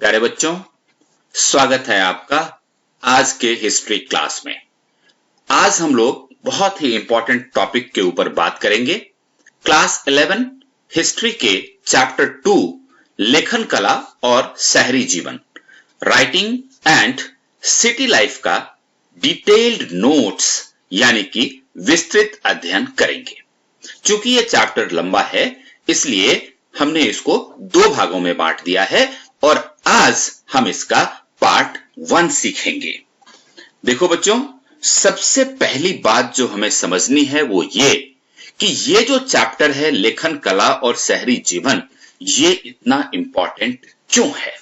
प्यारे बच्चों, स्वागत है आपका आज के हिस्ट्री क्लास में। आज हम लोग बहुत ही इंपॉर्टेंट टॉपिक के ऊपर बात करेंगे। क्लास 11 हिस्ट्री के चैप्टर 2 लेखन कला और शहरी जीवन, राइटिंग एंड सिटी लाइफ का डिटेल्ड नोट्स यानी कि विस्तृत अध्ययन करेंगे। चूंकि यह चैप्टर लंबा है, इसलिए हमने इसको 2 भागों में बांट दिया है और आज हम इसका पार्ट 1 सीखेंगे। देखो बच्चों, सबसे पहली बात जो हमें समझनी है वो ये कि ये जो चैप्टर है लेखन कला और शहरी जीवन, ये इतना इंपॉर्टेंट क्यों है?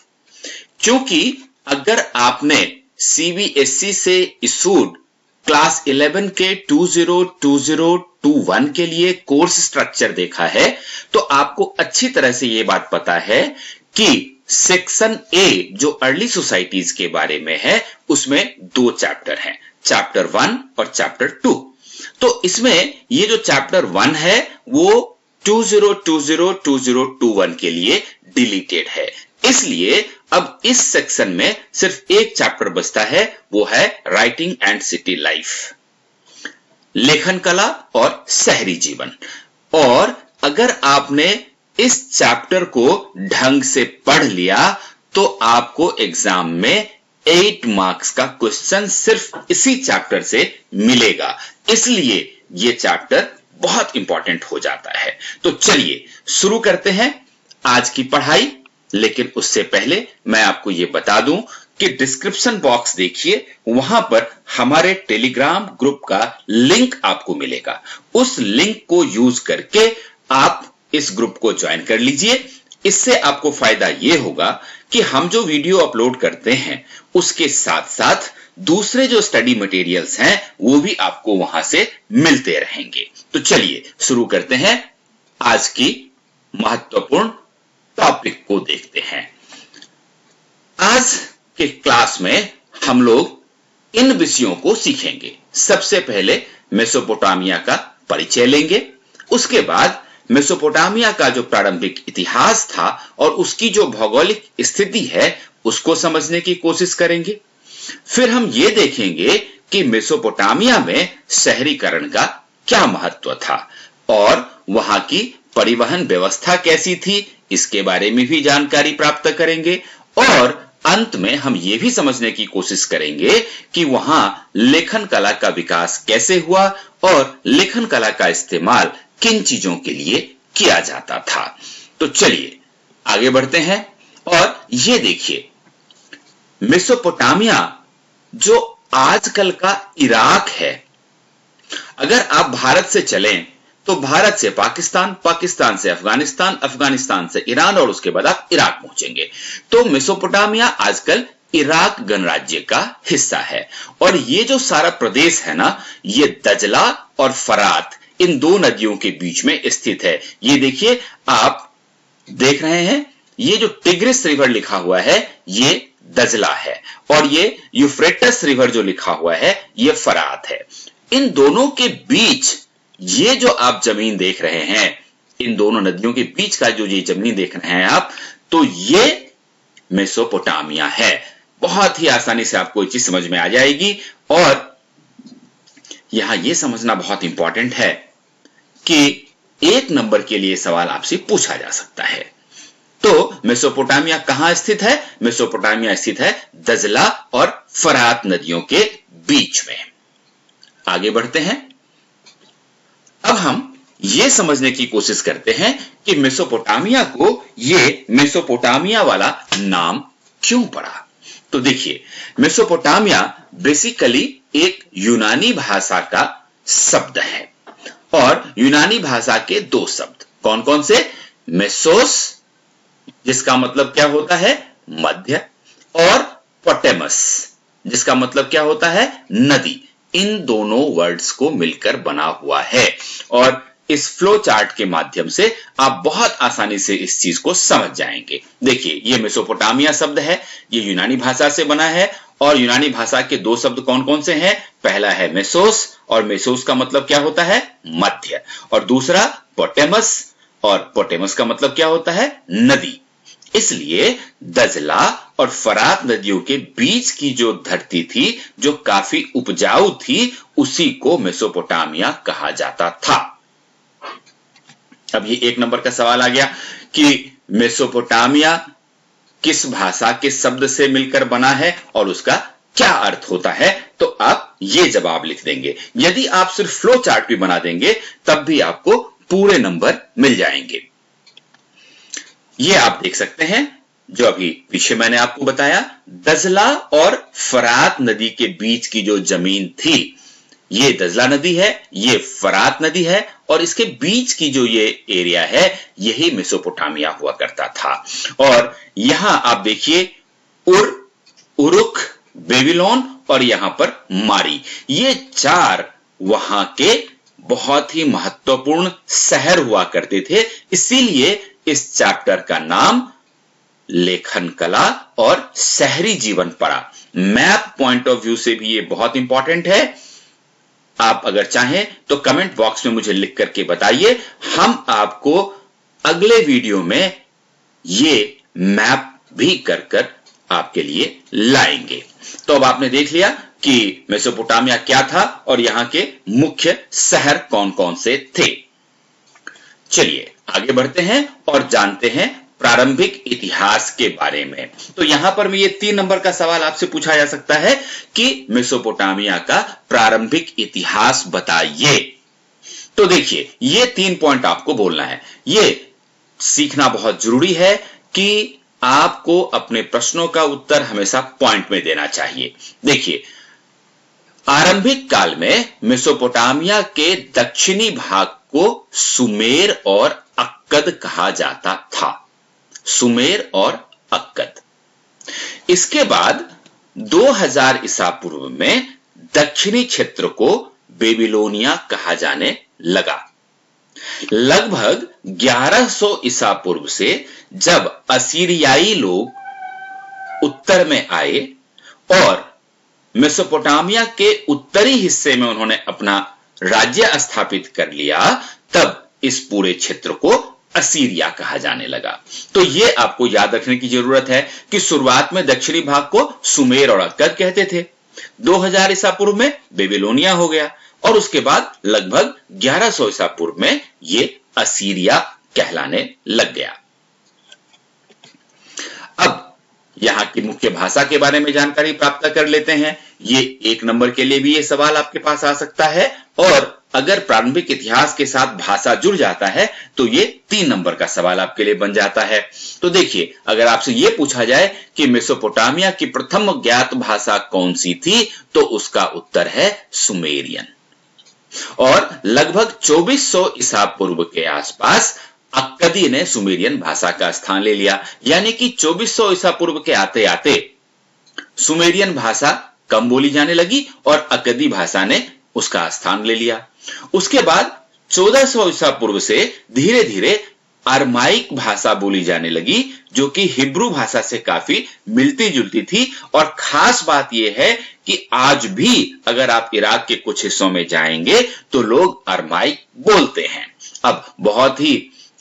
क्योंकि अगर आपने सीबीएसई से इशूड क्लास 11 के 2020-21 के लिए कोर्स स्ट्रक्चर देखा है तो आपको अच्छी तरह से ये बात पता है कि सेक्शन ए जो अर्ली सोसाइटीज के बारे में है उसमें 2 चैप्टर हैं, चैप्टर 1 और चैप्टर 2। तो इसमें ये जो चैप्टर 1 है वो 2020-2021 के लिए डिलीटेड है, इसलिए अब इस सेक्शन में सिर्फ एक चैप्टर बचता है, वो है राइटिंग एंड सिटी लाइफ, लेखन कला और शहरी जीवन। और अगर आपने इस चैप्टर को ढंग से पढ़ लिया तो आपको एग्जाम में 8 मार्क्स का क्वेश्चन सिर्फ इसी चैप्टर से मिलेगा, इसलिए यह चैप्टर बहुत इंपॉर्टेंट हो जाता है। तो चलिए शुरू करते हैं आज की पढ़ाई। लेकिन उससे पहले मैं आपको यह बता दूं कि डिस्क्रिप्शन बॉक्स देखिए, वहां पर हमारे टेलीग्राम ग्रुप का लिंक आपको मिलेगा। उस लिंक को यूज करके आप इस ग्रुप को ज्वाइन कर लीजिए। इससे आपको फायदा यह होगा कि हम जो वीडियो अपलोड करते हैं उसके साथ साथ दूसरे जो स्टडी मटेरियल्स हैं वो भी आपको वहां से मिलते रहेंगे। तो चलिए शुरू करते हैं, आज की महत्वपूर्ण टॉपिक को देखते हैं। आज के क्लास में हम लोग इन विषयों को सीखेंगे। सबसे पहले मेसोपोटामिया का परिचय लेंगे, उसके बाद मेसोपोटामिया का जो प्रारंभिक इतिहास था और उसकी जो भौगोलिक स्थिति है उसको समझने की कोशिश करेंगे। फिर हम ये देखेंगे कि मेसोपोटामिया में शहरीकरण का क्या महत्व था और वहां की परिवहन व्यवस्था कैसी थी, इसके बारे में भी जानकारी प्राप्त करेंगे। और अंत में हम ये भी समझने की कोशिश करेंगे कि वहां लेखन कला का विकास कैसे हुआ और लेखन कला का इस्तेमाल किन चीजों के लिए किया जाता था। तो चलिए आगे बढ़ते हैं और ये देखिए, मेसोपोटामिया जो आजकल का इराक है, अगर आप भारत से चलें तो भारत से पाकिस्तान, पाकिस्तान से अफगानिस्तान, अफगानिस्तान से ईरान और उसके बाद आप इराक पहुंचेंगे। तो मेसोपोटामिया आजकल इराक गणराज्य का हिस्सा है। और ये जो सारा प्रदेश है ना, ये दजला और फरात इन 2 नदियों के बीच में स्थित है। ये देखिए, आप देख रहे हैं, ये जो टिग्रिस रिवर लिखा हुआ है ये दजला है और ये यूफ्रेटस रिवर जो लिखा हुआ है ये फरात है। इन दोनों के बीच ये जो आप जमीन देख रहे हैं, इन दोनों नदियों के बीच का जो ये जमीन देख रहे हैं आप, तो ये मेसोपोटामिया है। बहुत ही आसानी से आपको ये चीज समझ में आ जाएगी। और यहां यह समझना बहुत इंपॉर्टेंट है कि 1 नंबर के लिए सवाल आपसे पूछा जा सकता है। तो मेसोपोटामिया कहां स्थित है? मेसोपोटामिया स्थित है दजला और फरात नदियों के बीच में। आगे बढ़ते हैं। अब हम यह समझने की कोशिश करते हैं कि मेसोपोटामिया को ये मेसोपोटामिया वाला नाम क्यों पड़ा। तो देखिए, मेसोपोटामिया बेसिकली एक यूनानी भाषा का शब्द है और यूनानी भाषा के 2 शब्द कौन कौन से? मेसोस जिसका मतलब क्या होता है? मध्य, और पोटेमस जिसका मतलब क्या होता है? नदी। इन दोनों वर्ड्स को मिलकर बना हुआ है और इस फ्लो चार्ट के माध्यम से आप बहुत आसानी से इस चीज को समझ जाएंगे। देखिए, ये मेसोपोटामिया शब्द है, ये यूनानी भाषा से बना है और यूनानी भाषा के 2 शब्द कौन कौन से हैं? पहला है मेसोस और मेसोस का मतलब क्या होता है? मध्य, और दूसरा पोटेमस और पोटेमस का मतलब क्या होता है? नदी। इसलिए दजला और फरात नदियों के बीच की जो धरती थी, जो काफी उपजाऊ थी, उसी को मेसोपोटामिया कहा जाता था। अब ये 1 नंबर का सवाल आ गया कि मेसोपोटामिया किस भाषा के शब्द से मिलकर बना है और उसका क्या अर्थ होता है, तो आप ये जवाब लिख देंगे। यदि आप सिर्फ फ्लो चार्ट भी बना देंगे तब भी आपको पूरे नंबर मिल जाएंगे। ये आप देख सकते हैं जो अभी पीछे मैंने आपको बताया, दजला और फरात नदी के बीच की जो जमीन थी, ये दजला नदी है, ये फरात नदी है, और इसके बीच की जो ये एरिया है, यही मेसोपोटामिया हुआ करता था। और यहां आप देखिए उरुक, बेबीलोन और यहां पर मारी, ये 4 वहां के बहुत ही महत्वपूर्ण शहर हुआ करते थे। इसीलिए इस चैप्टर का नाम लेखन कला और शहरी जीवन पड़ा। मैप पॉइंट ऑफ व्यू से भी ये बहुत इंपॉर्टेंट है। आप अगर चाहें तो कमेंट बॉक्स में मुझे लिख करके बताइए, हम आपको अगले वीडियो में ये मैप भी कर आपके लिए लाएंगे। तो अब आपने देख लिया कि मेसोपोटामिया क्या था और यहां के मुख्य शहर कौन कौन से थे। चलिए आगे बढ़ते हैं और जानते हैं प्रारंभिक इतिहास के बारे में। तो यहां पर भी ये 3 नंबर का सवाल आपसे पूछा जा सकता है कि मेसोपोटामिया का प्रारंभिक इतिहास बताइए। तो देखिए ये 3 पॉइंट आपको बोलना है। ये सीखना बहुत जरूरी है कि आपको अपने प्रश्नों का उत्तर हमेशा पॉइंट में देना चाहिए। देखिए आरंभिक काल में मेसोपोटामिया के दक्षिणी भाग को सुमेर और अक्कद कहा जाता था। सुमेर और अक्कद। इसके बाद 2000 ईसा पूर्व में दक्षिणी क्षेत्र को बेबीलोनिया कहा जाने लगा। लगभग 1100 ईसा पूर्व से जब असीरियाई लोग उत्तर में आए और मेसोपोटामिया के उत्तरी हिस्से में उन्होंने अपना राज्य स्थापित कर लिया, तब इस पूरे क्षेत्र को असीरिया कहा जाने लगा। तो ये आपको याद रखने की जरूरत है कि शुरुआत में दक्षिणी भाग को सुमेर और अक्कद कहते थे, 2000 ईसा पूर्व में बेबीलोनिया हो गया और उसके बाद लगभग 1100 ईसा पूर्व में ये असीरिया कहलाने लग गया। अब यहां की मुख्य भाषा के बारे में जानकारी प्राप्त कर लेते हैं। ये 1 नंबर के लिए भी ये सवाल आपके पास आ सकता है, और अगर प्रारंभिक इतिहास के साथ भाषा जुड़ जाता है तो ये 3 नंबर का सवाल आपके लिए बन जाता है। तो देखिए अगर आपसे ये पूछा जाए कि मेसोपोटामिया की प्रथम ज्ञात भाषा कौन सी थी, तो उसका उत्तर है सुमेरियन। और लगभग 2400 ईसा पूर्व के आसपास अक्कदी ने सुमेरियन भाषा का स्थान ले लिया, यानी कि 2400 ईसा पूर्व के आते आते सुमेरियन भाषा कम बोली जाने लगी और अक्कदी भाषा ने उसका स्थान ले लिया। उसके बाद 1400 ईसा पूर्व से धीरे धीरे अरमाइक भाषा बोली जाने लगी, जो कि हिब्रू भाषा से काफी मिलती जुलती थी। और खास बात यह है कि आज भी अगर आप इराक के कुछ हिस्सों में जाएंगे तो लोग अरमाइक बोलते हैं। अब बहुत ही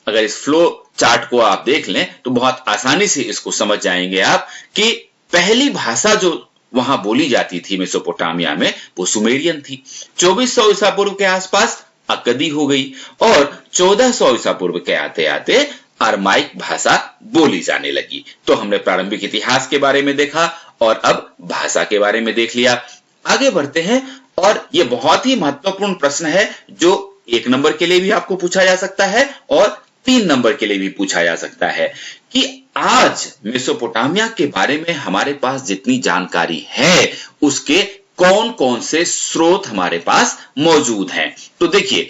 अगर इस फ्लो चार्ट को आप देख लें तो बहुत आसानी से इसको समझ जाएंगे आप कि पहली भाषा जो वहां बोली जाती थी मेसोपोटामिया में, वो सुमेरियन थी। 2400 ईसा पूर्व के आसपास अक्कदी हो गई और 1400 ईसा पूर्व के आते आते अरमाइक भाषा बोली जाने लगी। तो हमने प्रारंभिक इतिहास के बारे में देखा और अब भाषा के बारे में देख लिया। आगे बढ़ते हैं और यह बहुत ही महत्वपूर्ण प्रश्न है जो 1 नंबर के लिए भी आपको पूछा जा सकता है और 3 नंबर के लिए भी पूछा जा सकता है कि आज मेसोपोटामिया के बारे में हमारे पास जितनी जानकारी है उसके कौन कौन से स्रोत हमारे पास मौजूद हैं। तो देखिए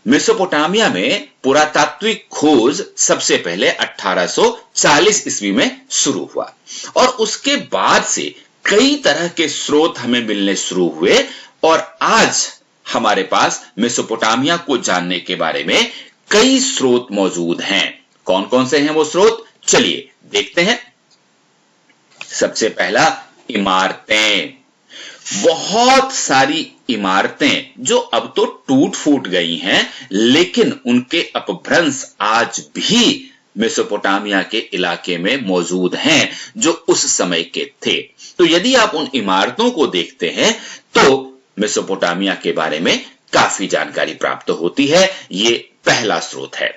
मेसोपोटामिया में पुरातात्विक खोज सबसे पहले 1840 ईस्वी में शुरू हुआ और उसके बाद से कई तरह के स्रोत हमें मिलने शुरू हुए और आज हमारे पास मेसोपोटामिया को जानने के बारे में कई स्रोत मौजूद हैं। कौन कौन से हैं वो स्रोत, चलिए देखते हैं। सबसे पहला इमारतें। बहुत सारी इमारतें जो अब तो टूट फूट गई हैं, लेकिन उनके अपभ्रंश आज भी मेसोपोटामिया के इलाके में मौजूद हैं जो उस समय के थे। तो यदि आप उन इमारतों को देखते हैं तो मेसोपोटामिया के बारे में काफी जानकारी प्राप्त होती है। ये पहला स्रोत है।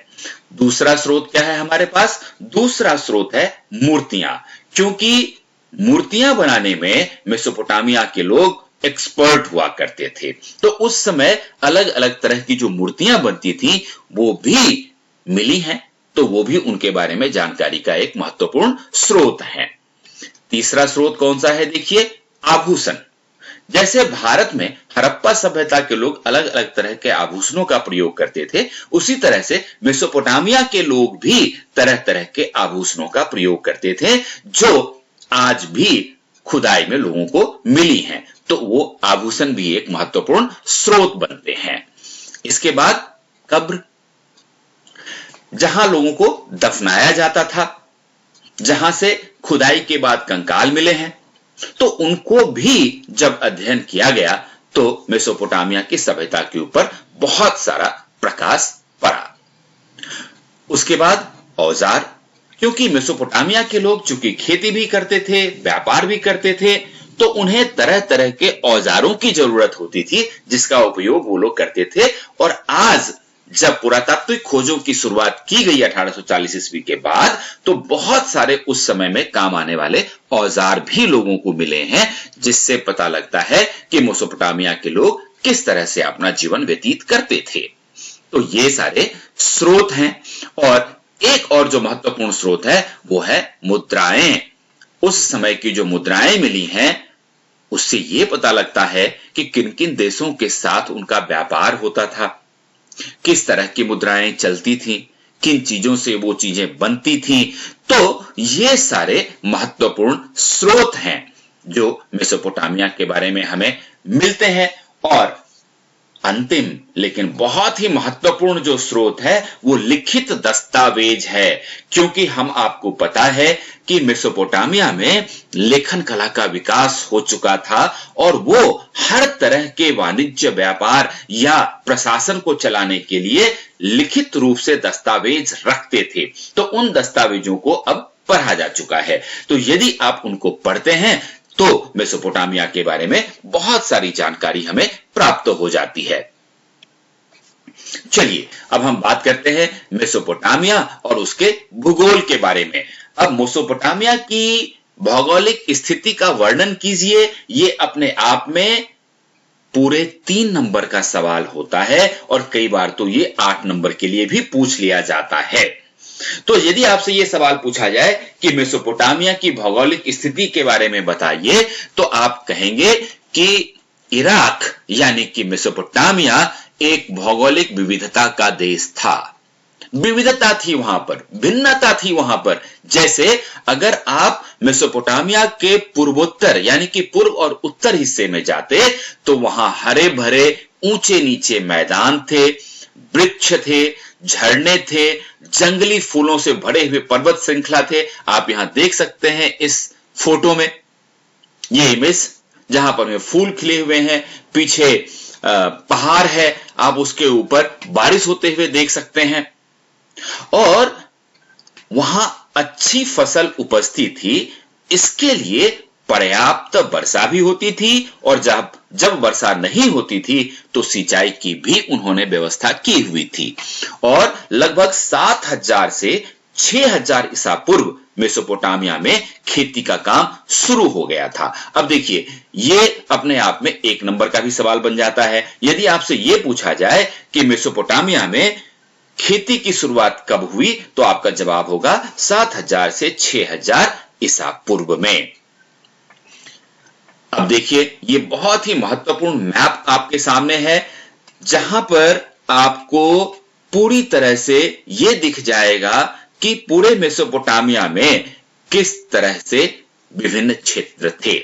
दूसरा स्रोत क्या है हमारे पास? दूसरा स्रोत है मूर्तियां, क्योंकि मूर्तियां बनाने में मेसोपोटामिया के लोग एक्सपर्ट हुआ करते थे। तो उस समय अलग अलग तरह की जो मूर्तियां बनती थी वो भी मिली हैं, तो वो भी उनके बारे में जानकारी का एक महत्वपूर्ण स्रोत है। तीसरा स्रोत कौन सा है? देखिए, आभूषण। जैसे भारत में हड़प्पा सभ्यता के लोग अलग अलग तरह के आभूषणों का प्रयोग करते थे, उसी तरह से मेसोपोटामिया के लोग भी तरह तरह के आभूषणों का प्रयोग करते थे जो आज भी खुदाई में लोगों को मिली हैं। तो वो आभूषण भी एक महत्वपूर्ण स्रोत बनते हैं। इसके बाद कब्र, जहां लोगों को दफनाया जाता था, जहां से खुदाई के बाद कंकाल मिले हैं, तो उनको भी जब अध्ययन किया गया तो मेसोपोटामिया की सभ्यता के ऊपर बहुत सारा प्रकाश पड़ा। उसके बाद औजार, क्योंकि मेसोपोटामिया के लोग चूंकि खेती भी करते थे, व्यापार भी करते थे, तो उन्हें तरह तरह के औजारों की जरूरत होती थी जिसका उपयोग वो लोग करते थे। और आज जब पुरातात्विक खोजों की शुरुआत की गई 1840 ईस्वी के बाद, तो बहुत सारे उस समय में काम आने वाले औजार भी लोगों को मिले हैं, जिससे पता लगता है कि मेसोपोटामिया के लोग किस तरह से अपना जीवन व्यतीत करते थे। तो ये सारे स्रोत हैं। और एक और जो महत्वपूर्ण स्रोत है वो है मुद्राएं। उस समय की जो मुद्राएं मिली हैं उससे ये पता लगता है कि किन किन देशों के साथ उनका व्यापार होता था, किस तरह की मुद्राएं चलती थी, किन चीजों से वो चीजें बनती थी। तो ये सारे महत्वपूर्ण स्रोत हैं जो मेसोपोटामिया के बारे में हमें मिलते हैं। और अंतिम लेकिन बहुत ही महत्वपूर्ण जो स्रोत है वो लिखित दस्तावेज है, क्योंकि हम आपको पता है कि मेसोपोटामिया में लेखन कला का विकास हो चुका था और वो हर तरह के वाणिज्य, व्यापार या प्रशासन को चलाने के लिए लिखित रूप से दस्तावेज रखते थे। तो उन दस्तावेजों को अब पढ़ा जा चुका है। तो यदि आप उनको पढ़ते हैं तो मेसोपोटामिया के बारे में बहुत सारी जानकारी हमें प्राप्त हो जाती है। चलिए अब हम बात करते हैं मेसोपोटामिया और उसके भूगोल के बारे में। अब मेसोपोटामिया की भौगोलिक स्थिति का वर्णन कीजिए। ये अपने आप में पूरे 3 नंबर का सवाल होता है और कई बार तो ये 8 नंबर के लिए भी पूछ लिया जाता है। तो यदि आपसे यह सवाल पूछा जाए कि मेसोपोटामिया की भौगोलिक स्थिति के बारे में बताइए, तो आप कहेंगे कि इराक यानी कि मेसोपोटामिया एक भौगोलिक विविधता का देश था। विविधता थी वहां पर, भिन्नता थी वहां पर। जैसे अगर आप मेसोपोटामिया के पूर्वोत्तर यानी कि पूर्व और उत्तर हिस्से में जाते तो वहां हरे भरे ऊंचे नीचे मैदान थे, वृक्ष थे, झरने थे, जंगली फूलों से भरे हुए पर्वत श्रृंखला थे। आप यहां देख सकते हैं इस फोटो में ये इमेज, जहां पर फूल खिले हुए हैं, पीछे पहाड़ है, आप उसके ऊपर बारिश होते हुए देख सकते हैं। और वहां अच्छी फसल उपजती थी, इसके लिए पर्याप्त वर्षा भी होती थी और जब वर्षा नहीं होती थी तो सिंचाई की भी उन्होंने व्यवस्था की हुई थी। और लगभग 7000 से 6000 ईसा पूर्व मेसोपोटामिया में खेती का काम शुरू हो गया था। अब देखिए, ये अपने आप में 1 नंबर का भी सवाल बन जाता है। यदि आपसे यह पूछा जाए कि मेसोपोटामिया में खेती की शुरुआत कब हुई, तो आपका जवाब होगा 7000 से 6000 ईसा पूर्व में। अब देखिए, ये बहुत ही महत्वपूर्ण मैप आपके सामने है, जहां पर आपको पूरी तरह से ये दिख जाएगा कि पूरे मेसोपोटामिया में किस तरह से विभिन्न क्षेत्र थे।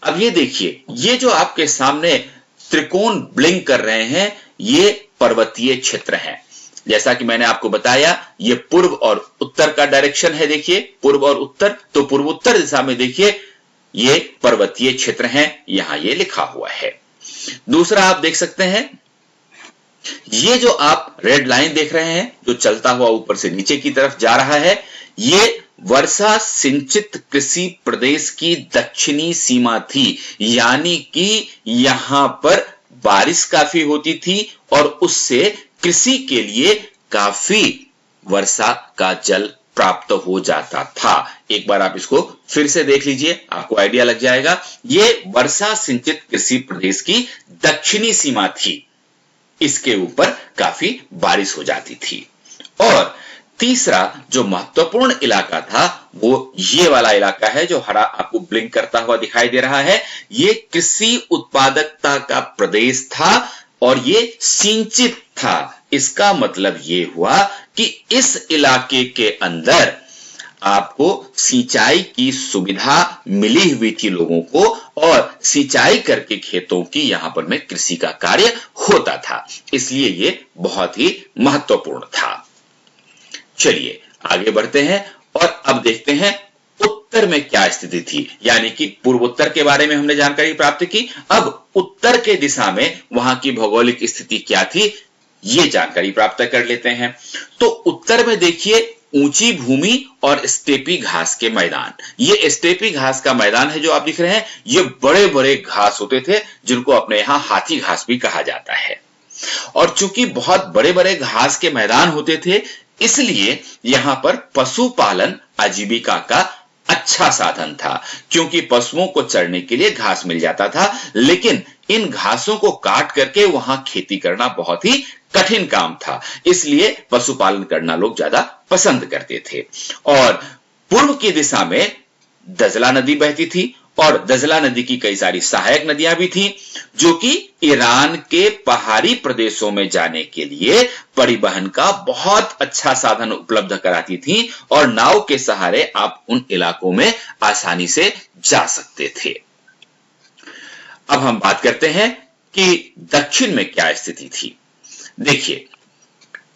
अब ये देखिए, ये जो आपके सामने त्रिकोण ब्लिंक कर रहे हैं, ये पर्वतीय क्षेत्र हैं। जैसा कि मैंने आपको बताया, ये पूर्व और उत्तर का डायरेक्शन है। देखिए, पूर्व और उत्तर, तो पूर्व उत्तर दिशा में देखिए ये पर्वतीय क्षेत्र हैं, यहां ये लिखा हुआ है। दूसरा आप देख सकते हैं ये जो आप रेड लाइन देख रहे हैं जो चलता हुआ ऊपर से नीचे की तरफ जा रहा है, ये वर्षा सिंचित कृषि प्रदेश की दक्षिणी सीमा थी, यानी कि यहां पर बारिश काफी होती थी और उससे कृषि के लिए काफी वर्षा का जल प्राप्त हो जाता था। एक बार आप इसको फिर से देख लीजिए, आपको आइडिया लग जाएगा। ये वर्षा सिंचित कृषि प्रदेश की दक्षिणी सीमा थी, इसके ऊपर काफी बारिश हो जाती थी। और तीसरा जो महत्वपूर्ण इलाका था वो ये वाला इलाका है जो हरा आपको ब्लिंक करता हुआ दिखाई दे रहा है। ये कृषि उत्पादकता का प्रदेश था और ये सिंचित था। इसका मतलब ये हुआ कि इस इलाके के अंदर आपको सिंचाई की सुविधा मिली हुई थी लोगों को, और सिंचाई करके खेतों की यहां पर में कृषि का कार्य होता था, इसलिए ये बहुत ही महत्वपूर्ण था। चलिए आगे बढ़ते हैं और अब देखते हैं उत्तर में क्या स्थिति थी, यानी कि पूर्वोत्तर के बारे में हमने जानकारी प्राप्त की। अब उत्तर के दिशा में वहां की भौगोलिक स्थिति क्या थी, ये जानकारी प्राप्त कर लेते हैं। तो उत्तर में देखिए ऊंची भूमि और स्टेपी घास के मैदान। ये स्टेपी घास का मैदान है जो आप दिख रहे हैं, ये बड़े बड़े घास होते थे जिनको अपने यहां हाथी घास भी कहा जाता है। और चूंकि बहुत बड़े बड़े घास के मैदान होते थे, इसलिए यहां पर पशुपालन आजीविका का अच्छा साधन था, क्योंकि पशुओं को चरने के लिए घास मिल जाता था। लेकिन इन घासों को काट करके वहां खेती करना बहुत ही कठिन काम था, इसलिए पशुपालन करना लोग ज्यादा पसंद करते थे। और पूर्व की दिशा में दजला नदी बहती थी और दजला नदी की कई सारी सहायक नदियां भी थी, जो कि ईरान के पहाड़ी प्रदेशों में जाने के लिए परिवहन का बहुत अच्छा साधन उपलब्ध कराती थी, और नाव के सहारे आप उन इलाकों में आसानी से जा सकते थे। अब हम बात करते हैं कि दक्षिण में क्या स्थिति थी। देखिए,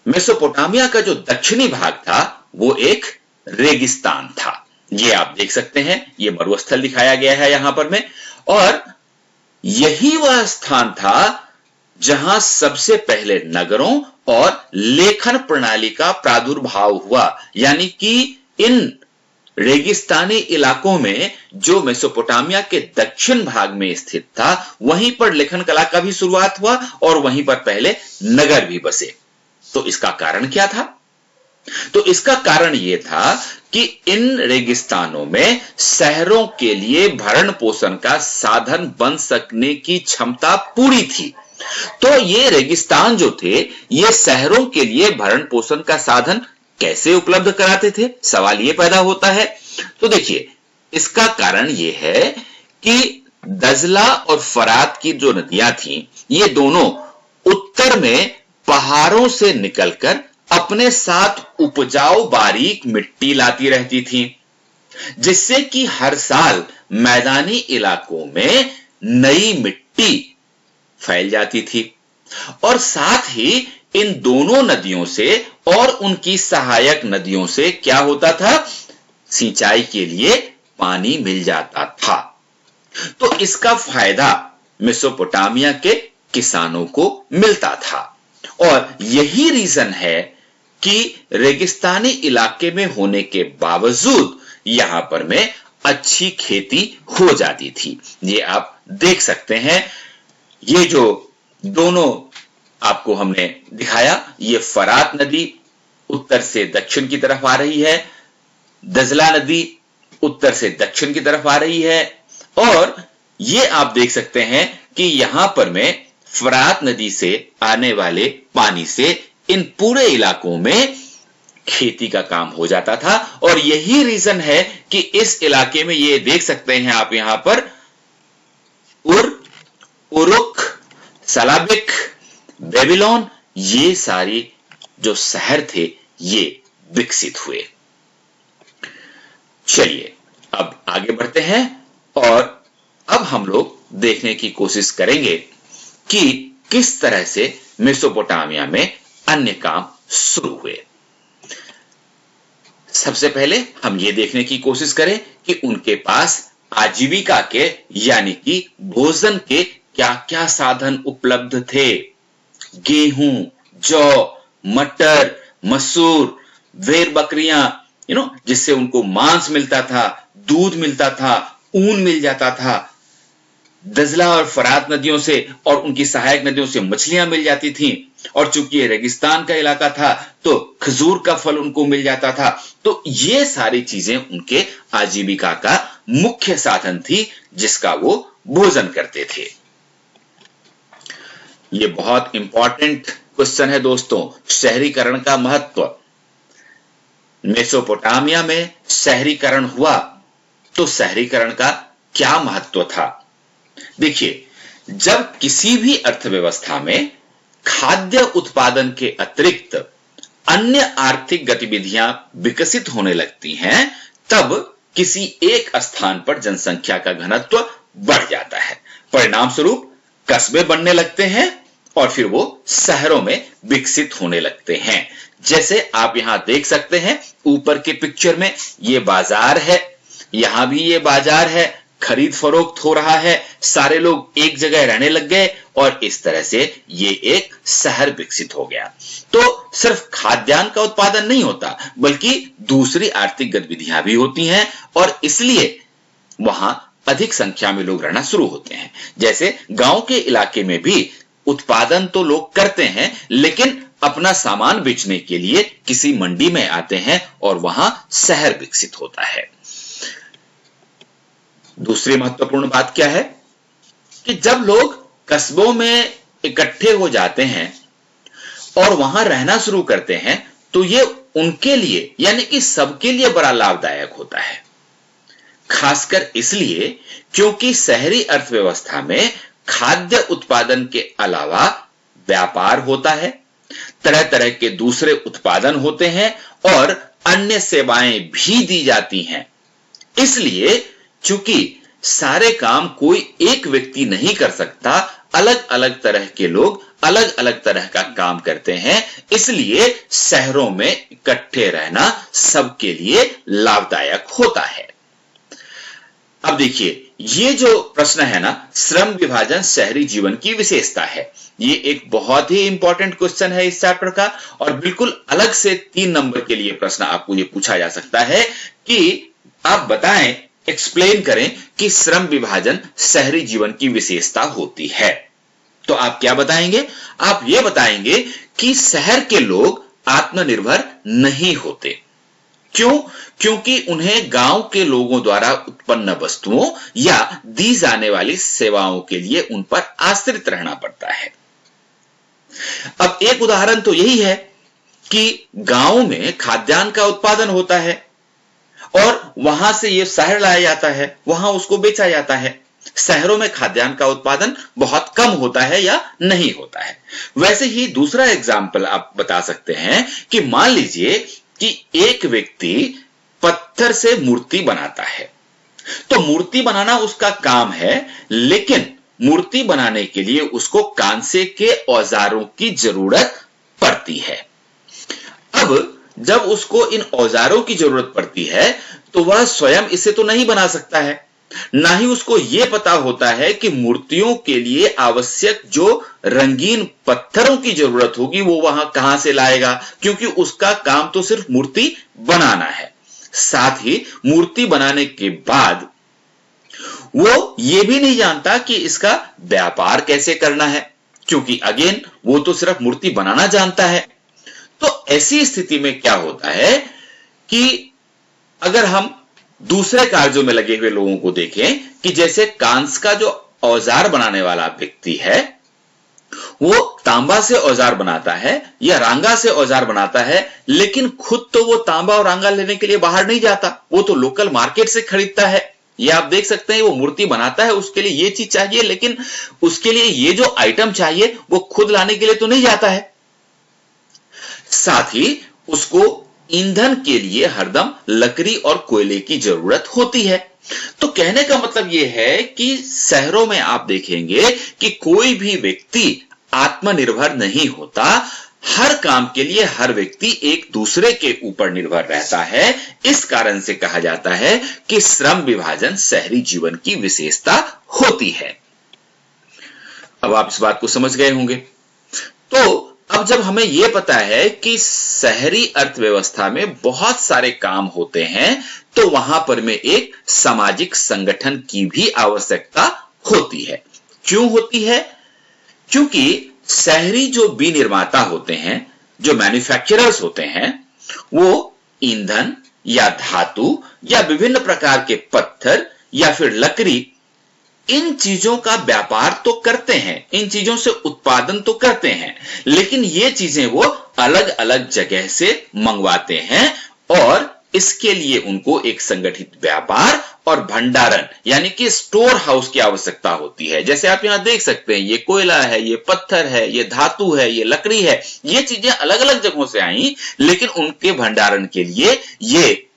मेसोपोटामिया का जो दक्षिणी भाग था वो एक रेगिस्तान था। ये आप देख सकते हैं, ये मरुस्थल दिखाया गया है यहां पर में, और यही वह स्थान था जहां सबसे पहले नगरों और लेखन प्रणाली का प्रादुर्भाव हुआ। यानी कि इन रेगिस्तानी इलाकों में जो मेसोपोटामिया के दक्षिण भाग में स्थित था, वहीं पर लेखन कला का भी शुरुआत हुआ और वहीं पर पहले नगर भी बसे। तो इसका कारण क्या था? तो इसका कारण यह था कि इन रेगिस्तानों में शहरों के लिए भरण पोषण का साधन बन सकने की क्षमता पूरी थी। तो ये रेगिस्तान जो थे, ये शहरों के लिए भरण पोषण का साधन कैसे उपलब्ध कराते थे, सवाल ये पैदा होता है। तो देखिए, इसका कारण ये है कि दजला और फरात की जो नदियां थी, ये दोनों उत्तर में पहाड़ों से निकलकर अपने साथ उपजाऊ बारीक मिट्टी लाती रहती थी, जिससे कि हर साल मैदानी इलाकों में नई मिट्टी फैल जाती थी। और साथ ही इन दोनों नदियों से और उनकी सहायक नदियों से क्या होता था, सिंचाई के लिए पानी मिल जाता था। तो इसका फायदा मेसोपोटामिया के किसानों को मिलता था। और यही रीजन है कि रेगिस्तानी इलाके में होने के बावजूद यहां पर में अच्छी खेती हो जाती थी। ये आप देख सकते हैं, ये जो दोनों आपको हमने दिखाया, ये फरात नदी उत्तर से दक्षिण की तरफ आ रही है, दजला नदी उत्तर से दक्षिण की तरफ आ रही है, और ये आप देख सकते हैं कि यहां पर में फरात नदी से आने वाले पानी से इन पूरे इलाकों में खेती का काम हो जाता था। और यही रीजन है कि इस इलाके में ये देख सकते हैं आप यहां पर उरुक, सलाबिक, बेबीलोन, ये सारी जो शहर थे ये विकसित हुए। चलिए अब आगे बढ़ते हैं और अब हम लोग देखने की कोशिश करेंगे कि किस तरह से मेसोपोटामिया में अन्य काम शुरू हुए। सबसे पहले हम ये देखने की कोशिश करें कि उनके पास आजीविका के यानी कि भोजन के क्या क्या साधन उपलब्ध थे। गेहूं, जौ, मटर, मसूर, भेड़ बकरियां, जिससे उनको मांस मिलता था, दूध मिलता था, ऊन मिल जाता था। दजला और फरात नदियों से और उनकी सहायक नदियों से मछलियां मिल जाती थीं। और चूंकि ये रेगिस्तान का इलाका था तो खजूर का फल उनको मिल जाता था। तो ये सारी चीजें उनके आजीविका का मुख्य साधन थी जिसका वो भोजन करते थे। ये बहुत इंपॉर्टेंट क्वेश्चन है दोस्तों, शहरीकरण का महत्व। मेसोपोटामिया में शहरीकरण हुआ तो शहरीकरण का क्या महत्व था? देखिए, जब किसी भी अर्थव्यवस्था में खाद्य उत्पादन के अतिरिक्त अन्य आर्थिक गतिविधियां विकसित होने लगती हैं, तब किसी एक स्थान पर जनसंख्या का घनत्व बढ़ जाता है। परिणाम स्वरूप कस्बे बनने लगते हैं और फिर वो शहरों में विकसित होने लगते हैं। जैसे आप यहां देख सकते हैं, ऊपर के पिक्चर में ये बाजार है, यहां भी ये बाजार है, खरीद फरोख्त हो रहा है, सारे लोग एक जगह रहने लग गए और इस तरह से ये एक शहर विकसित हो गया। तो सिर्फ खाद्यान्न का उत्पादन नहीं होता, बल्कि दूसरी आर्थिक गतिविधियां भी होती हैं और इसलिए वहां अधिक संख्या में लोग रहना शुरू होते हैं। जैसे गांव के इलाके में भी उत्पादन तो लोग करते हैं, लेकिन अपना सामान बेचने के लिए किसी मंडी में आते हैं और वहां शहर विकसित होता है। दूसरी महत्वपूर्ण बात क्या है कि जब लोग कस्बों में इकट्ठे हो जाते हैं और वहां रहना शुरू करते हैं तो ये उनके लिए यानी कि सबके लिए बड़ा लाभदायक होता है। खासकर इसलिए क्योंकि शहरी अर्थव्यवस्था में खाद्य उत्पादन के अलावा व्यापार होता है, तरह तरह के दूसरे उत्पादन होते हैं और अन्य सेवाएं भी दी जाती हैं। इसलिए चूंकि सारे काम कोई एक व्यक्ति नहीं कर सकता, अलग अलग तरह के लोग अलग अलग तरह का काम करते हैं, इसलिए शहरों में इकट्ठे रहना सबके लिए लाभदायक होता है। अब देखिए, ये जो प्रश्न है ना, श्रम विभाजन शहरी जीवन की विशेषता है, ये एक बहुत ही इंपॉर्टेंट क्वेश्चन है इस चैप्टर का और बिल्कुल अलग से 3 नंबर के लिए प्रश्न आपको ये पूछा जा सकता है कि आप बताएं, एक्सप्लेन करें कि श्रम विभाजन शहरी जीवन की विशेषता होती है। तो आप क्या बताएंगे? आप ये बताएंगे कि शहर के लोग आत्मनिर्भर नहीं होते। क्यों? क्योंकि उन्हें गांव के लोगों द्वारा उत्पन्न वस्तुओं या दी जाने वाली सेवाओं के लिए उन पर आश्रित रहना पड़ता है। अब एक उदाहरण तो यही है कि गांव में खाद्यान्न का उत्पादन होता है और वहां से यह शहर लाया जाता है, वहां उसको बेचा जाता है। शहरों में खाद्यान्न का उत्पादन बहुत कम होता है या नहीं होता है। वैसे ही दूसरा एग्जाम्पल आप बता सकते हैं कि मान लीजिए कि एक व्यक्ति पत्थर से मूर्ति बनाता है, तो मूर्ति बनाना उसका काम है, लेकिन मूर्ति बनाने के लिए उसको कांसे के औजारों की जरूरत पड़ती है। अब जब उसको इन औजारों की जरूरत पड़ती है तो वह स्वयं इसे तो नहीं बना सकता है, ना ही उसको यह पता होता है कि मूर्तियों के लिए आवश्यक जो रंगीन पत्थरों की जरूरत होगी वो वहां कहां से लाएगा, क्योंकि उसका काम तो सिर्फ मूर्ति बनाना है। साथ ही मूर्ति बनाने के बाद वो ये भी नहीं जानता कि इसका व्यापार कैसे करना है, क्योंकि अगेन वो तो सिर्फ मूर्ति बनाना जानता है। तो ऐसी स्थिति में क्या होता है कि अगर हम दूसरे कार्यों में लगे हुए लोगों को देखें कि जैसे कांस का जो औजार बनाने वाला व्यक्ति है वो तांबा से औजार बनाता है या रांगा से औजार बनाता है, लेकिन खुद तो वो तांबा और रांगा लेने के लिए बाहर नहीं जाता, वो तो लोकल मार्केट से खरीदता है। ये आप देख सकते हैं, वो मूर्ति बनाता है, उसके लिए ये चीज चाहिए, लेकिन उसके लिए ये जो आइटम चाहिए वो खुद लाने के लिए तो नहीं जाता है। साथ ही उसको ईंधन के लिए हरदम लकड़ी और कोयले की जरूरत होती है। तो कहने का मतलब यह है कि शहरों में आप देखेंगे कि कोई भी व्यक्ति आत्मनिर्भर नहीं होता, हर काम के लिए हर व्यक्ति एक दूसरे के ऊपर निर्भर रहता है। इस कारण से कहा जाता है कि श्रम विभाजन शहरी जीवन की विशेषता होती है। अब आप इस बात को समझ गए होंगे। तो अब जब हमें यह पता है कि शहरी अर्थव्यवस्था में बहुत सारे काम होते हैं, तो वहां पर में एक सामाजिक संगठन की भी आवश्यकता होती है। क्यों होती है? क्योंकि शहरी जो विनिर्माता होते हैं, जो मैन्युफैक्चरर्स होते हैं, वो ईंधन या धातु या विभिन्न प्रकार के पत्थर या फिर लकड़ी, इन चीजों का व्यापार तो करते हैं, इन चीजों से उत्पादन तो करते हैं, लेकिन ये चीजें वो अलग अलग जगह से मंगवाते हैं और इसके लिए उनको एक संगठित व्यापार और भंडारण यानी कि स्टोर हाउस की आवश्यकता होती है। जैसे आप यहां देख सकते हैं, ये कोयला है, ये पत्थर है, ये धातु है, ये लकड़ी है, ये चीजें अलग अलग जगहों से आई, लेकिन उनके भंडारण के लिए ये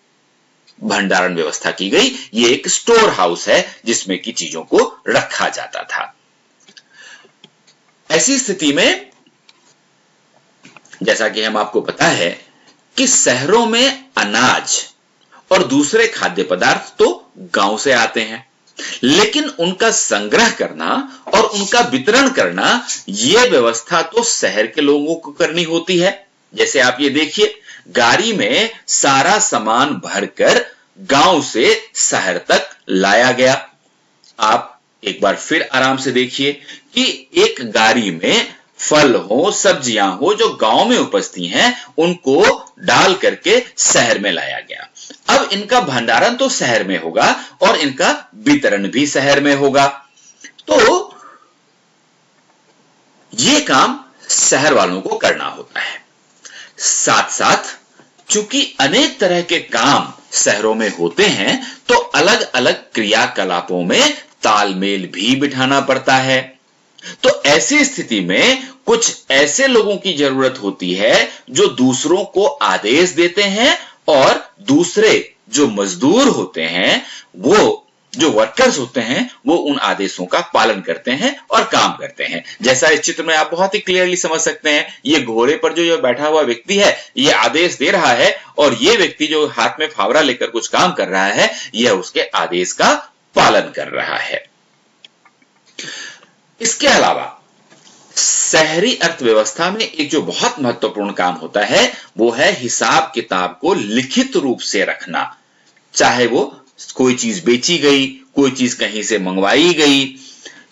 भंडारण व्यवस्था की गई। ये एक स्टोर हाउस है जिसमें की चीजों को रखा जाता था। ऐसी स्थिति में जैसा कि हम आपको पता है कि शहरों में अनाज और दूसरे खाद्य पदार्थ तो गांव से आते हैं, लेकिन उनका संग्रह करना और उनका वितरण करना, यह व्यवस्था तो शहर के लोगों को करनी होती है। जैसे आप ये देखिए, गाड़ी में सारा सामान भरकर गांव से शहर तक लाया गया। आप एक बार फिर आराम से देखिए कि एक गाड़ी में फल हो, सब्जियां हो जो गांव में उपजती हैं, उनको डाल करके शहर में लाया गया। अब इनका भंडारण तो शहर में होगा और इनका वितरण भी शहर में होगा। तो यह काम शहर वालों को करना होता है। साथ साथ चूंकि अनेक तरह के काम शहरों में होते हैं, तो अलग अलग क्रियाकलापों में तालमेल भी बिठाना पड़ता है। तो ऐसी स्थिति में कुछ ऐसे लोगों की जरूरत होती है जो दूसरों को आदेश देते हैं और दूसरे जो मजदूर होते हैं, वो जो वर्कर्स होते हैं, वो उन आदेशों का पालन करते हैं और काम करते हैं। जैसा इस चित्र में आप बहुत ही क्लियरली समझ सकते हैं, ये घोड़े पर जो ये बैठा हुआ व्यक्ति है, ये आदेश दे रहा है और ये व्यक्ति जो हाथ में फावड़ा लेकर कुछ काम कर रहा है, यह उसके आदेश का पालन कर रहा है। इसके अलावा शहरी अर्थव्यवस्था में एक जो बहुत महत्वपूर्ण काम होता है, वो है हिसाब किताब को लिखित रूप से रखना। चाहे वो कोई चीज बेची गई, कोई चीज कहीं से मंगवाई गई,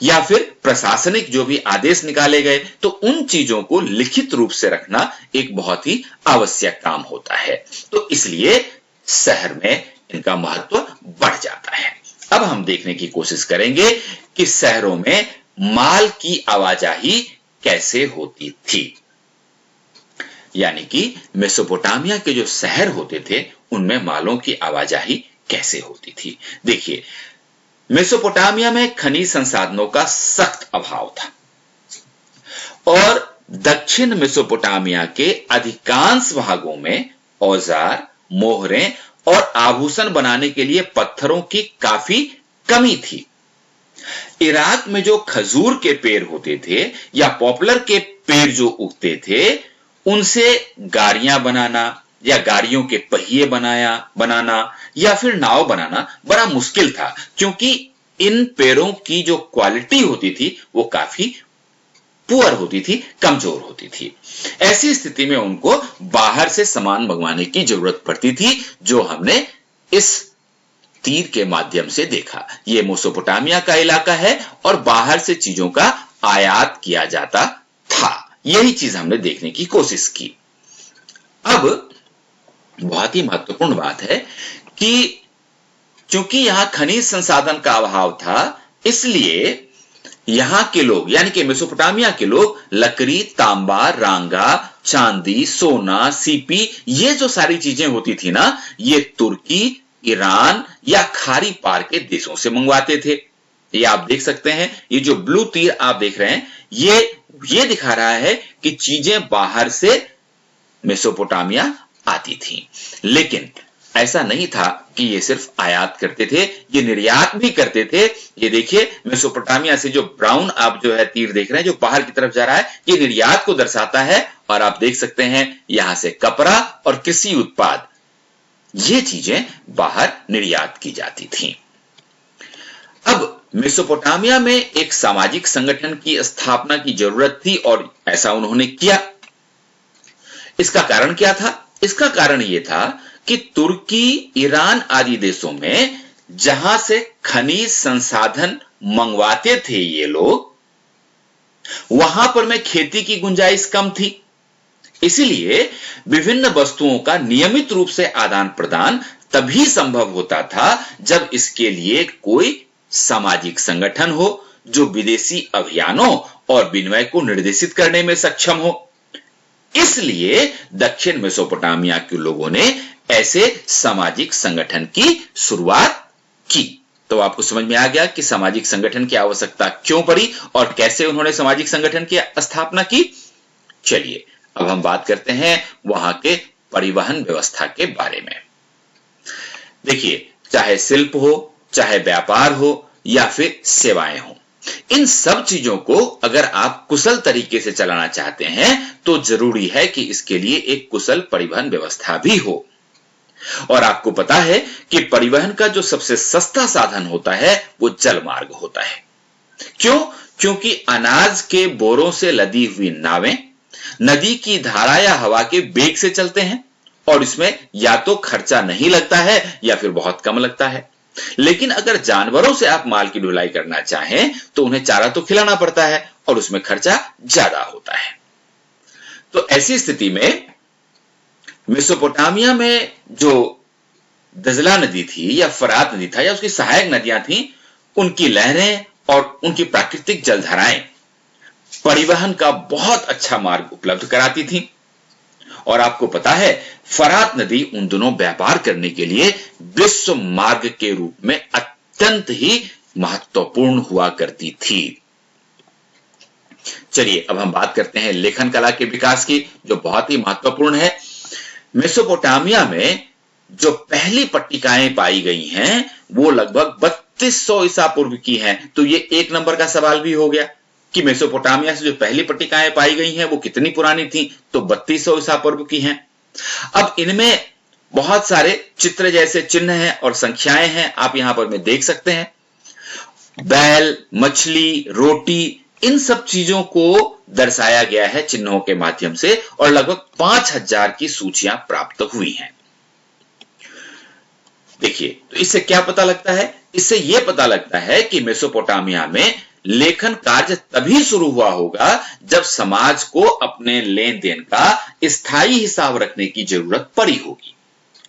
या फिर प्रशासनिक जो भी आदेश निकाले गए, तो उन चीजों को लिखित रूप से रखना एक बहुत ही आवश्यक काम होता है। तो इसलिए शहर में इनका महत्व बढ़ जाता है। अब हम देखने की कोशिश करेंगे कि शहरों में माल की आवाजाही कैसे होती थी। यानी कि मेसोपोटामिया के जो शहर होते थे, उनमें मालों की आवाजाही कैसे होती थी। देखिए, मेसोपोटामिया में खनिज संसाधनों का सख्त अभाव था और दक्षिण मेसोपोटामिया के अधिकांश भागों में औजार, मोहरें और आभूषण बनाने के लिए पत्थरों की काफी कमी थी। इराक में जो खजूर के पेड़ होते थे या पॉपुलर के पेड़ जो उगते थे, उनसे गाड़ियां बनाना या गाड़ियों के पहिए बनाना या फिर नाव बनाना बड़ा मुश्किल था, क्योंकि इन पेड़ों की जो क्वालिटी होती थी वो काफी पुअर होती थी, कमजोर होती थी। ऐसी स्थिति में उनको बाहर से सामान मंगवाने की जरूरत पड़ती थी, जो हमने इस तीर के माध्यम से देखा। ये मेसोपोटामिया का इलाका है और बाहर से चीजों का आयात किया जाता था। यही चीज हमने देखने की कोशिश की। अब बहुत ही महत्वपूर्ण बात है कि चूंकि यहां खनिज संसाधन का अभाव था, इसलिए यहां के लोग यानी कि मेसोपोटामिया के लोग लकड़ी, तांबा, रांगा, चांदी, सोना, सीपी, ये जो सारी चीजें होती थी ना, ये तुर्की, ईरान या खाड़ी पार के देशों से मंगवाते थे। ये आप देख सकते हैं, ये जो ब्लू तीर आप देख रहे हैं, ये दिखा रहा है कि चीजें बाहर से मेसोपोटामिया आती थी। लेकिन ऐसा नहीं था कि ये सिर्फ आयात करते थे, ये निर्यात भी करते थे। ये देखिए, मेसोपोटामिया से जो ब्राउन आप जो है तीर देख रहे हैं, जो बाहर की तरफ जा रहा है, ये निर्यात को दर्शाता है। और आप देख सकते हैं यहां से कपड़ा और कृषि उत्पाद, ये चीजें बाहर निर्यात की जाती थी। अब मेसोपोटामिया में एक सामाजिक संगठन की स्थापना की जरूरत थी और ऐसा उन्होंने किया। इसका कारण क्या था? इसका कारण यह था कि तुर्की, ईरान आदि देशों में जहां से खनिज संसाधन मंगवाते थे ये लोग, वहां पर में खेती की गुंजाइश कम थी। इसलिए विभिन्न वस्तुओं का नियमित रूप से आदान प्रदान तभी संभव होता था जब इसके लिए कोई सामाजिक संगठन हो जो विदेशी अभियानों और विनिमय को निर्देशित करने में सक्षम हो। इसलिए दक्षिण मेसोपोटामिया के लोगों ने ऐसे सामाजिक संगठन की शुरुआत की। तो आपको समझ में आ गया कि सामाजिक संगठन की आवश्यकता क्यों पड़ी और कैसे उन्होंने सामाजिक संगठन की स्थापना की। चलिए अब हम बात करते हैं वहां के परिवहन व्यवस्था के बारे में। देखिए, चाहे शिल्प हो, चाहे व्यापार हो या फिर सेवाएं हो, इन सब चीजों को अगर आप कुशल तरीके से चलाना चाहते हैं तो जरूरी है कि इसके लिए एक कुशल परिवहन व्यवस्था भी हो। और आपको पता है कि परिवहन का जो सबसे सस्ता साधन होता है वो जल मार्ग होता है। क्यों? क्योंकि अनाज के बोरों से लदी हुई नावें नदी की धारा या हवा के वेग से चलते हैं और इसमें या तो खर्चा नहीं लगता है या फिर बहुत कम लगता है। लेकिन अगर जानवरों से आप माल की ढुलाई करना चाहें तो उन्हें चारा तो खिलाना पड़ता है और उसमें खर्चा ज्यादा होता है। तो ऐसी स्थिति में मेसोपोटामिया में जो दजला नदी थी या फरात नदी था या उसकी सहायक नदियां थी, उनकी लहरें और उनकी प्राकृतिक जलधाराएं परिवहन का बहुत अच्छा मार्ग उपलब्ध कराती थी। और आपको पता है, फरात नदी उन दोनों व्यापार करने के लिए विश्व मार्ग के रूप में अत्यंत ही महत्वपूर्ण हुआ करती थी। चलिए अब हम बात करते हैं लेखन कला के विकास की, जो बहुत ही महत्वपूर्ण है। मेसोपोटामिया में जो पहली पट्टिकाएं पाई गई हैं वो लगभग 3200 ईसा पूर्व की हैं। तो ये एक नंबर का सवाल भी हो गया कि मेसोपोटामिया से जो पहली पट्टिकाएं पाई गई हैं वो कितनी पुरानी थी? तो 3200 ईसा पूर्व की हैं। अब इनमें बहुत सारे चित्र जैसे चिन्ह हैं और संख्याएं हैं, आप यहां पर में देख सकते हैं। बैल, मछली, रोटी, इन सब चीजों को दर्शाया गया है चिन्हों के माध्यम से और लगभग 5000 की सूचियां प्राप्त हुई हैं। देखिए, तो इससे क्या पता लगता है? इससे यह पता लगता है कि मेसोपोटामिया में लेखन कार्य तभी शुरू हुआ होगा जब समाज को अपने लेन देन का स्थायी हिसाब रखने की जरूरत पड़ी होगी,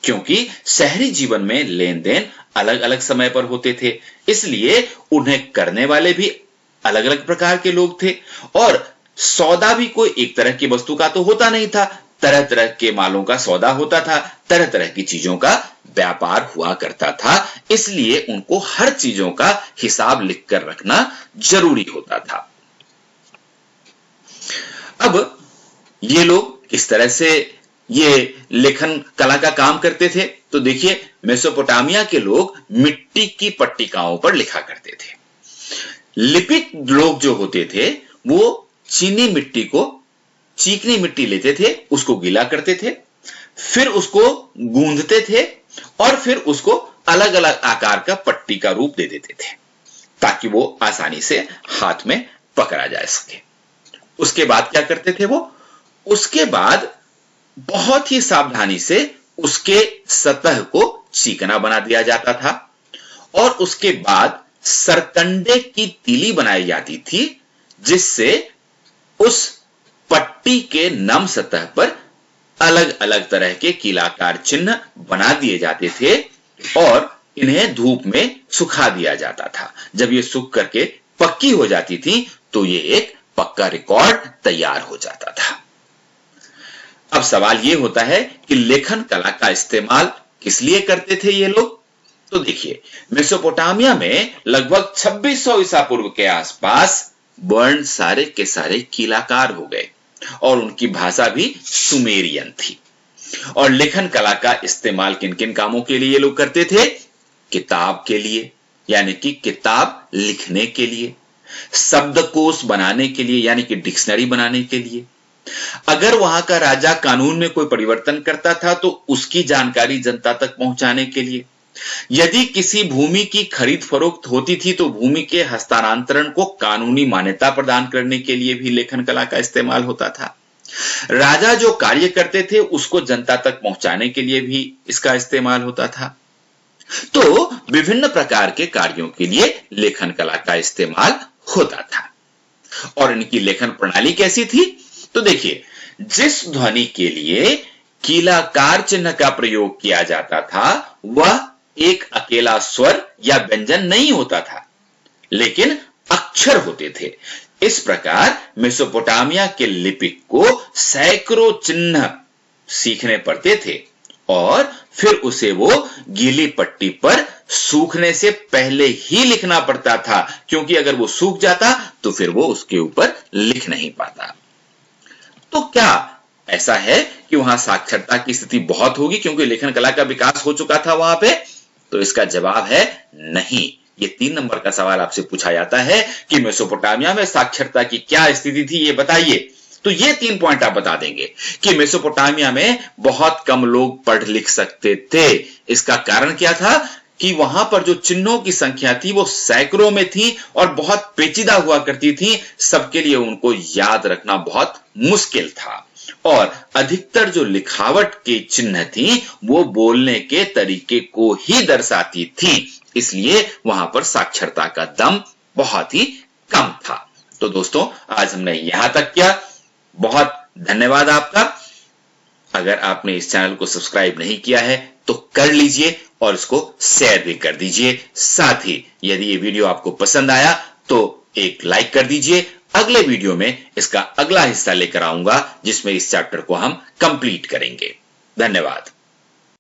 क्योंकि शहरी जीवन में लेन देन अलग अलग समय पर होते थे। इसलिए उन्हें करने वाले भी अलग अलग प्रकार के लोग थे और सौदा भी कोई एक तरह की वस्तु का तो होता नहीं था। तरह तरह के मालों का सौदा होता था, तरह तरह की चीजों का व्यापार हुआ करता था। इसलिए उनको हर चीजों का हिसाब लिखकर रखना जरूरी होता था। अब ये लोग किस तरह से ये लेखन कला का काम करते थे? तो देखिए, मेसोपोटामिया के लोग मिट्टी की पट्टिकाओं पर लिखा करते थे। लिपिक लोग जो होते थे वो चीकनी मिट्टी लेते थे, उसको गीला करते थे, फिर उसको गूंदते थे और फिर उसको अलग अलग आकार का पट्टी का रूप दे देते थे ताकि वो आसानी से हाथ में पकड़ा जा सके। उसके बाद क्या करते थे वो? उसके बाद बहुत ही सावधानी से उसके सतह को चिकना बना दिया जाता था और उसके बाद सरकंडे की तीली बनाई जाती थी, जिससे उस पट्टी के नम सतह पर अलग अलग तरह के कीलाकार चिन्ह बना दिए जाते थे और इन्हें धूप में सुखा दिया जाता था। जब ये सूख करके पक्की हो जाती थी तो ये एक पक्का रिकॉर्ड तैयार हो जाता था। अब सवाल ये होता है कि लेखन कला का इस्तेमाल किस लिए करते थे ये लोग? तो देखिए, मेसोपोटामिया में लगभग 2600 ईसा पूर्व के आसपास वर्ण सारे के सारे कीलाकार हो गए और उनकी भाषा भी सुमेरियन थी। और लेखन कला का इस्तेमाल किन किन कामों के लिए लोग करते थे? किताब के लिए, यानी कि किताब लिखने के लिए, शब्दकोश बनाने के लिए यानी कि डिक्शनरी बनाने के लिए। अगर वहां का राजा कानून में कोई परिवर्तन करता था तो उसकी जानकारी जनता तक पहुंचाने के लिए, यदि किसी भूमि की खरीद फरोख्त होती थी तो भूमि के हस्तांतरण को कानूनी मान्यता प्रदान करने के लिए भी लेखन कला का इस्तेमाल होता था। राजा जो कार्य करते थे उसको जनता तक पहुंचाने के लिए भी इसका इस्तेमाल होता था। तो विभिन्न प्रकार के कार्यों के लिए लेखन कला का इस्तेमाल होता था। और इनकी लेखन प्रणाली कैसी थी? तो देखिए, जिस ध्वनि के लिए कीलाकार चिन्ह का प्रयोग किया जाता था वह एक अकेला स्वर या व्यंजन नहीं होता था, लेकिन अक्षर होते थे। इस प्रकार मेसोपोटामिया के लिपिक को सैकड़ों चिन्ह सीखने पड़ते थे और फिर उसे वो गीली पट्टी पर सूखने से पहले ही लिखना पड़ता था, क्योंकि अगर वो सूख जाता तो फिर वो उसके ऊपर लिख नहीं पाता। तो क्या ऐसा है कि वहां साक्षरता की स्थिति बहुत होगी क्योंकि लेखन कला का विकास हो चुका था वहां पे? तो इसका जवाब है नहीं। ये 3 नंबर का सवाल आपसे पूछा जाता है कि मेसोपोटामिया में साक्षरता की क्या स्थिति थी, ये बताइए। तो ये 3 पॉइंट आप बता देंगे कि मेसोपोटामिया में बहुत कम लोग पढ़ लिख सकते थे। इसका कारण क्या था कि वहां पर जो चिन्हों की संख्या थी वो सैकड़ों में थी और बहुत पेचीदा हुआ करती थी। सबके लिए उनको याद रखना बहुत मुश्किल था और अधिकतर जो लिखावट के चिन्ह थी वो बोलने के तरीके को ही दर्शाती थी, इसलिए वहां पर साक्षरता का दम बहुत ही कम था। तो दोस्तों, आज हमने यहां तक किया। बहुत धन्यवाद आपका। अगर आपने इस चैनल को सब्सक्राइब नहीं किया है तो कर लीजिए और इसको शेयर भी कर दीजिए। साथ ही यदि ये वीडियो आपको पसंद आया तो एक लाइक कर दीजिए। अगले वीडियो में इसका अगला हिस्सा लेकर आऊंगा जिसमें इस चैप्टर को हम कंप्लीट करेंगे। धन्यवाद।